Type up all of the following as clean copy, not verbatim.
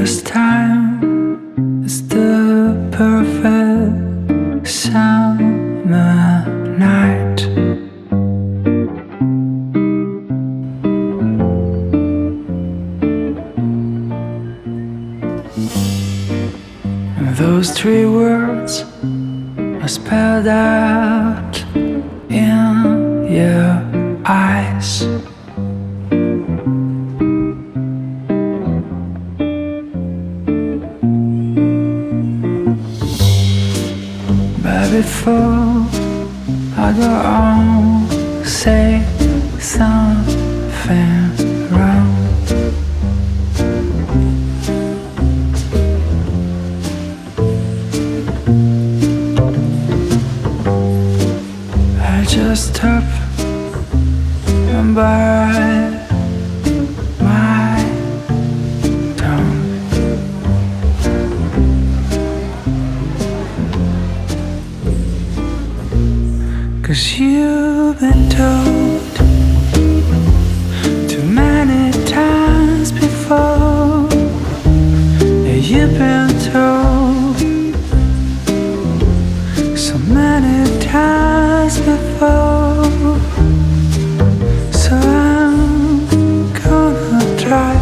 this time is the perfect summer night. And those three words are spelled out in your eyes. But before I go on, say something wrong. I just hope and bite my tongue. 'Cause you've been told too many times before. Yeah, you've been told so many times before. So I'm gonna try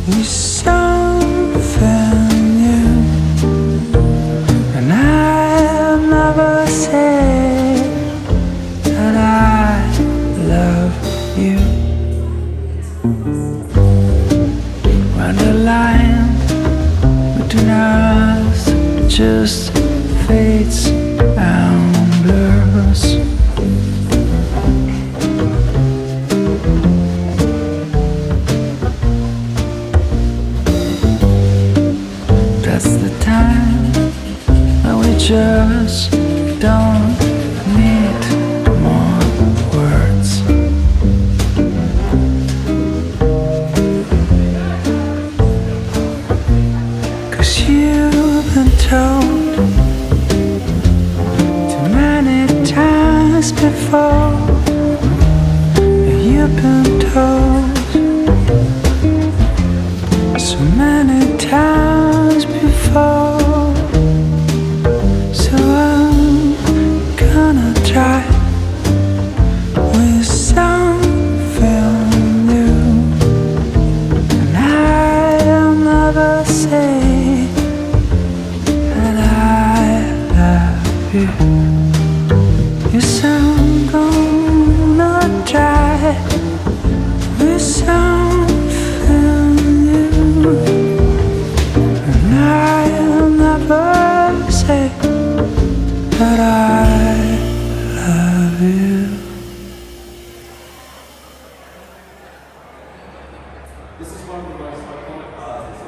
with something new, and I'll never say that I love you. When the line between us just fades and blurs, that's the time when we just don't need more words. 'Cause you've been told too many times before. You've been told so many times before. So I'm gonna try with something new, and I'll never say that I love you. Yes, I'm gonna try with something new, and I'll never say that I love you. This is one of the most iconic artists.